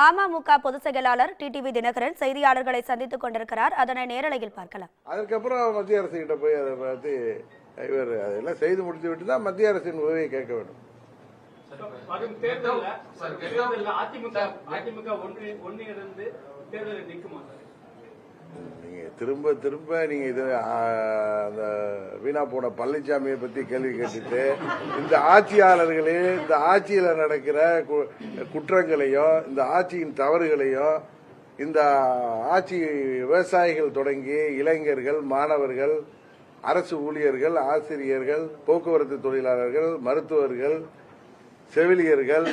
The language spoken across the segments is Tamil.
அமமுக பொதுச் செயலாளர் டிடிவி தினகரன் செய்தியாளர்களை சந்தித்துக் கொண்டிருக்கிறார். அதனை நேரலையில் பார்க்கலாம். அதுக்கப்புறம் மத்திய அரசு கிட்ட போய் அதை பார்த்து இவர் அதெல்லாம் செய்து முடித்து விட்டு தான் மத்திய அரசின் உதவியை கேட்க வேண்டும். நீங்க திரும்ப திரும்ப நீங்க இது அந்த வீணா போன பழனிசாமியை பத்தி கேள்வி கேட்டுட்டு இந்த ஆட்சியாளர்களே இந்த ஆட்சியில நடக்கிற குற்றங்களையும் இந்த ஆட்சியின் தவறுகளையும் இந்த ஆட்சி விவசாயிகள் தொடங்கி இளைஞர்கள், மாணவர்கள், அரசு ஊழியர்கள், ஆசிரியர்கள், போக்குவரத்து தொழிலாளர்கள், மருத்துவர்கள், செவிலியர்கள்,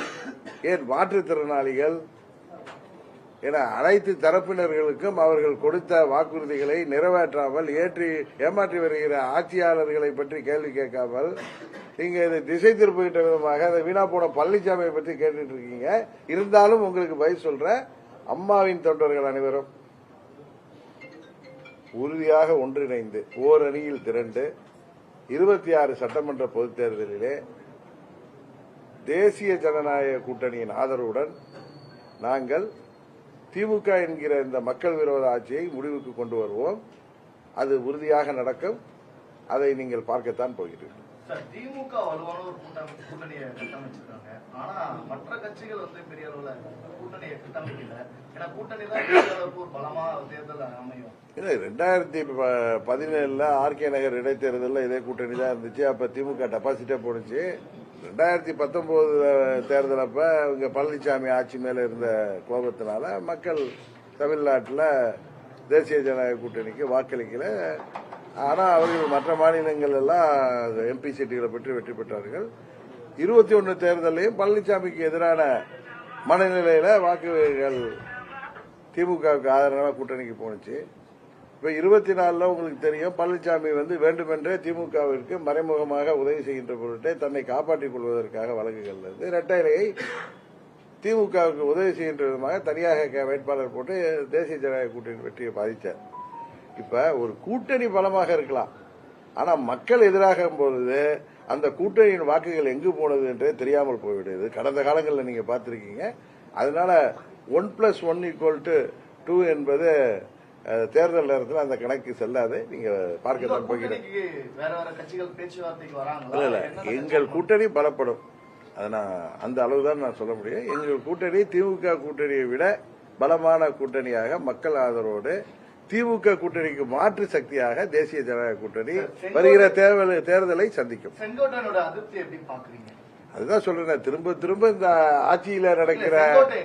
ஏன் மாற்றுத்திறனாளிகள் என அனைத்து தரப்பினர்களுக்கும் அவர்கள் கொடுத்த வாக்குறுதிகளை நிறைவேற்றாமல் ஏமாற்றி வருகிற ஆட்சியாளர்களை பற்றி கேள்வி கேட்காமல் நீங்க இதை திசை திருப்புகின்ற விதமாக அதை வீணா போன பழனிசாமியை பற்றி கேட்டுட்டு இருக்கீங்க. இருந்தாலும் உங்களுக்கு பதில் சொல்ற, அம்மாவின் தொண்டர்கள் அனைவரும் உறுதியாக ஒன்றிணைந்து ஓர் அணியில் திரண்டு 26 சட்டமன்ற பொதுத் தேர்தலிலே தேசிய ஜனநாயக கூட்டணியின் ஆதரவுடன் நாங்கள் திமுக என்கிற இந்த மக்கள் விரோத ஆட்சியை முடிவுக்கு கொண்டு வருவோம். அது உறுதியாக நடக்கும். அதை நீங்கள் பார்க்கத்தான் போகிறீர்கள். திமுக வலுவான ஒரு கூட்டணியை கட்டமைச்சிருக்காங்க. ஆனா மற்ற கட்சிகள் பெரிய அளவுல கூட்டணியை கட்டமைக்கல. ஏன்னா கூட்டணி தான் பெரிய அளவுக்கு ஒரு பலமா தேர்தல் அமையும். இல்ல 2017 ஆர்கே நகர் இடைத்தேர்தலில் இதே கூட்டணி தான் இருந்துச்சு. அப்ப திமுக டெபாசிட்டே போனுச்சு. 2019 தேர்தல் அப்ப இங்க பழனிசாமி ஆட்சி மேல இருந்த கோபத்தினால மக்கள் தமிழ்நாட்டில் தேசிய ஜனநாயக கூட்டணிக்கு வாக்களிக்கல. ஆனா அவர்கள் மற்ற மாநிலங்கள் எல்லாம் எம்பி சீட்டுகளை பெற்று வெற்றி பெற்றார்கள். 21 தேர்தலையும் பழனிசாமிக்கு எதிரான மனநிலையில வாக்குகள் திமுகவுக்கு ஆதரவாக கூட்டணிக்கு போனுச்சு. இப்ப 24 உங்களுக்கு தெரியும், பழனிசாமி வேண்டுமென்றே திமுகவிற்கு மறைமுகமாக உதவி செய்கின்ற பொருட்டே தன்னை காப்பாற்றிக் கொள்வதற்காக வழக்குகள் இருந்து இரட்டை இலையை திமுகவுக்கு உதவி செய்கின்ற விதமாக தனியாக வேட்பாளர் போட்டு தேசிய ஜனநாயக கூட்டணி வெற்றியை பாதித்தார். இப்ப ஒரு கூட்டணி பலமாக இருக்கலாம், ஆனா மக்கள் எதிராக பொழுது அந்த கூட்டணியின் வாக்குகள் எங்கு போனது என்றே தெரியாமல் போய்விடுது. கடந்த காலங்களில் நீங்க பார்த்திருக்கீங்க. அதனால 1+1=2 என்பது தேர்தல் நேரத்தில் அந்த கணக்கு செல்லாது. நீங்க பார்க்கத்தான் போகிறீங்க. இல்ல எங்கள் கூட்டணி பலப்படும். அந்த அளவுதான் நான் சொல்ல முடியும். எங்கள் கூட்டணி திமுக கூட்டணியை விட பலமான கூட்டணியாக மக்கள் ஆதரவோடு திமுக கூட்டணிக்கு மாற்று சக்தியாக தேசிய ஜனநாயக கூட்டணி வருகிற தேர்தலை சந்திக்கும். அதுதான் சொல்றேன். திரும்ப திரும்ப இந்த ஆட்சியில நடக்கிற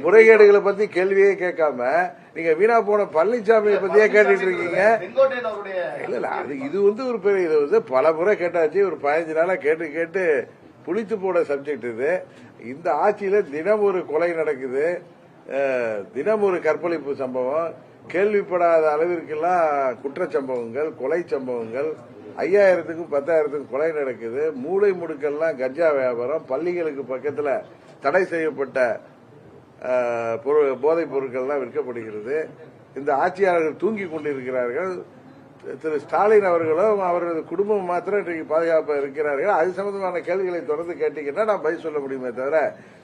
முறைகேடுகளை பத்தி கேள்வியே கேட்காம நீங்க வீணா போன பழனிசாமியை பத்தியே கேட்டுட்டு இருக்கீங்க. இல்ல அது இது ஒரு பெரிய இது பல முறை கேட்டாச்சு. ஒரு 15 நாளா கேட்டு புளித்து போன சப்ஜெக்ட் இது. இந்த ஆட்சியில தினம் ஒரு கொலை நடக்குது, தினம் ஒரு கற்பழிப்பு சம்பவம், கேள்விப்படாத அளவிற்கெல்லாம் குற்றச்சம்பவங்கள், கொலை சம்பவங்கள், 5000க்கும் 10,000க்கும் கொலை நடக்குது. மூளை முடுக்கெல்லாம் கஞ்சா வியாபாரம், பள்ளிகளுக்கு பக்கத்தில் தடை செய்யப்பட்ட போதைப் பொருட்கள்லாம் விற்கப்படுகிறது. இந்த ஆட்சியாளர்கள் தூங்கி கொண்டிருக்கிறார்கள். திரு ஸ்டாலின் அவர்களும் அவரது குடும்பம் மாத்திரம் இன்றைக்கு பாதுகாப்பாக இருக்கிறார்கள். அது சம்பந்தமான கேள்விகளை தொடர்ந்து கேட்டீங்கன்னா நான் பதில் சொல்ல முடியுமே தவிர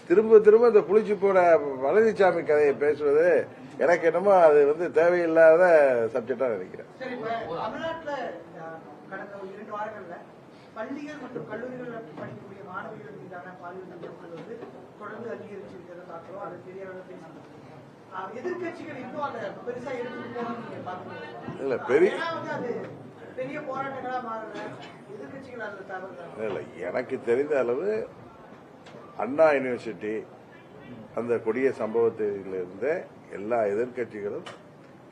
திரும்ப திரும்ப இந்த புளிச்சு போற பழனிசாமி கதையை பேசுவது எனக்கு என்னமோ அது தேவையில்லாத சப்ஜெக்டா நினைக்கிறேன். கடந்த 2 வாரங்கள்ல பள்ளிகள் மற்றும் கல்லூரிகளில் படிக்கக்கூடிய மாணவிகள் மீதான பாலியல் துன்புறுத்தல் தொடர்ந்து அதிகரிச்சிருக்கிறத பார்க்கிறோம். அது பெரிய அளவில் பேசணும். எதிர்கட்சிகள் இன்னும் அதை பெருசா எடுத்துட்டு போகணும்னு பாக்குறோம். இல்ல பெரிய பெரிய போராட்டங்களா மாறல. எதிர்கட்சிகள் அதுல தவறு இல்ல. எனக்கு தெரிந்த அளவு அண்ணா யூனிவர்சிட்டி அந்த கொடிய சம்பவத்திலிருந்து எல்லா எதிர்கட்சிகளும்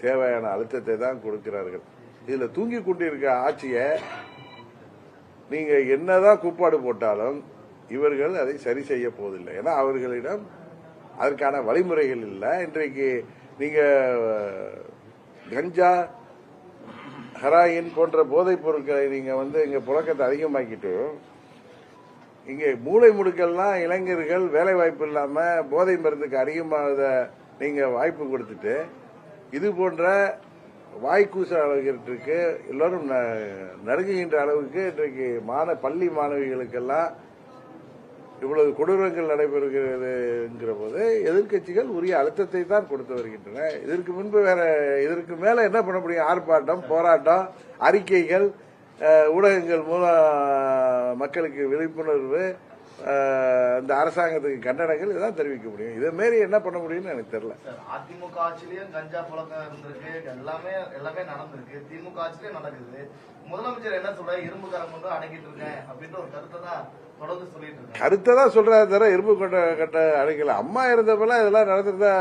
தேவையான அழுத்தத்தை தான் கொடுக்கிறார்கள். இதுல தூங்கி கொண்டிருக்க ஆட்சிய நீங்க என்னதான் கூப்பாடு போட்டாலும் இவர்கள் அதை சரி செய்ய போவதில்லை. ஏன்னா அவர்களிடம் அதற்கான வழிமுறைகள் இல்லை. இன்றைக்கு நீங்க கஞ்சா, ஹெராயின் போன்ற போதைப் பொருட்களை நீங்க இங்க புழக்கத்தை அதிகமாக்கிட்டு இங்க மூளை முடுக்கெல்லாம் இளைஞர்கள் வேலை வாய்ப்பு இல்லாம போதை மருந்துக்கு அதிகமாக நீங்க வாய்ப்பு கொடுத்துட்டு இது போன்ற வாய்க்கூச அளவிற்கு எல்லாரும் நடுங்குகின்ற அளவுக்கு இன்றைக்கு பள்ளி மாணவிகளுக்கெல்லாம் இவ்வளவு கொடூரங்கள் நடைபெறுகிறதுங்கிற போது எதிர்க்கட்சிகள் உரிய அழுத்தத்தை தான் கொடுத்து வருகின்றன. இதற்கு முன்பு இதற்கு மேல என்ன பண்ண முடியும்? ஆர்ப்பாட்டம், போராட்டம், அறிக்கைகள், ஊடகங்கள் மூலம் மக்களுக்கு விழிப்புணர்வு, இந்த அரசாங்கத்துக்கு கண்டனங்கள் இதான் தெரிவிக்க முடியும். இதே மாரி என்ன பண்ண முடியும்னு எனக்கு தெரியல. அதிமுக ஆட்சியிலயும் கஞ்சா புழக்கம் இருந்திருக்கு, எல்லாமே நடந்திருக்கு. திமுக ஆட்சியிலயும் நடக்குது. முதலமைச்சர் என்ன சொல்ற, இரும்பு கரம் கொண்டு அடக்கிட்டு இருக்கேன் அப்படின்ற ஒரு கருத்தை தான் தொடர்ந்து சொல்லிட்டு இருக்காங்க. கருத்தை தான் சொல்றாரு தவிர இரும்பு கட்ட அடைக்கல. அம்மா இருந்தப்பெல்லாம் இதெல்லாம் நடந்துருந்தா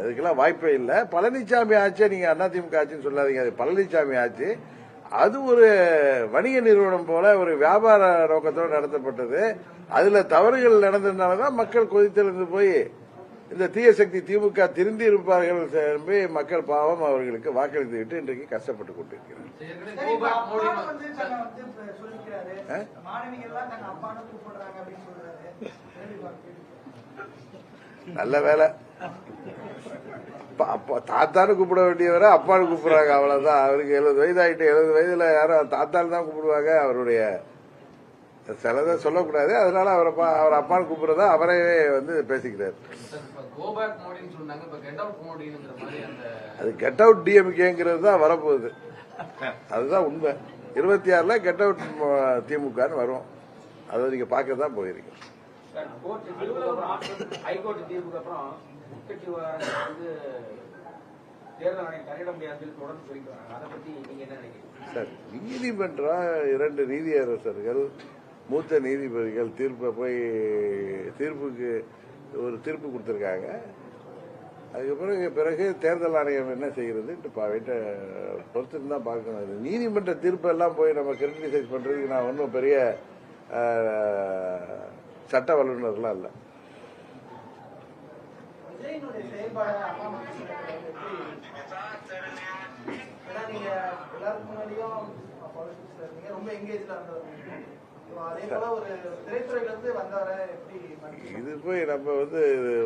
இதுக்கெல்லாம் வாய்ப்பே இல்லை. பழனிசாமி ஆட்சியை நீங்க அதிமுக ஆட்சின்னு சொல்லாதீங்க. அது பழனிசாமி ஆட்சி. அது ஒரு வணிக நிறுவனம் போல ஒரு வியாபார நோக்கத்தோடு நடத்தப்பட்டது. அதுல தவறுகள் நடந்ததுனாலதான் மக்கள் கொதித்தெழுந்து போய் இந்த தீய சக்தி திமுக திருந்தி இருப்பார்கள் மக்கள் பாவம் அவர்களுக்கு வாக்களித்து விட்டு இன்றைக்கு கஷ்டப்பட்டு கொண்டிருக்கிறார். நல்ல வேலை, தாத்தானு கூப்பிட வேண்டியவரை அப்பான்னு கூப்பிடுறாங்க, அவ்வளவுதான். அவருக்கு 70 வயது ஆயிட்டு. 70 வயதுல யாரும் தாத்தான்னு தான் கூப்பிடுவாங்க. அவருடைய சிலதை சொல்லக்கூடாது, அதனால அவர் அப்பான்னு கூப்பிடுறதா அவரே பேசிக்கிறார். அது கெட் அவுட் டிஎம்கேங்கிறது தான் வரப்போகுது. அதுதான் உண்மை. 26ல கெட் அவுட் திமுகன்னு வரும். அதை நீங்க பார்க்க தான் போயிருக்கீங்க. சார், நீதிமன்றம் 2 நீதியரசர்கள், மூத்த நீதிபதிகள் தீர்ப்புக்கு ஒரு தீர்ப்பு கொடுத்திருக்காங்க. அதுக்கு பிறகு தேர்தல் ஆணையம் என்ன செய்கிறது பொறுத்து தான் பார்க்கணும். நீதிமன்ற தீர்ப்பு எல்லாம் போய் நம்ம கிரிட்டிசைஸ் பண்றதுக்கு நான் ஒன்றும் பெரிய சட்ட வல்லுநர்லாம் இல்லை. இது போய் நம்ம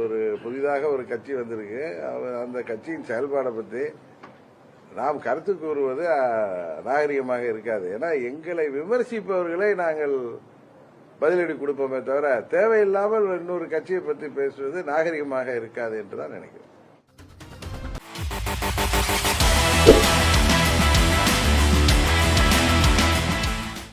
ஒரு புதிதாக ஒரு கட்சி வந்திருக்கு. அந்த கட்சியின் செயல்பாடை பற்றி நாம் கருத்து கூறுவது நாகரிகமாக இருக்காது. ஏன்னா எங்களை விமர்சிப்பவர்களை நாங்கள் பதிலடி கொடுப்போமே தவிர தேவையில்லாமல் இன்னொரு கட்சியை பற்றி பேசுவது நாகரிகமாக இருக்காது என்றுதான் நினைக்கிறேன்.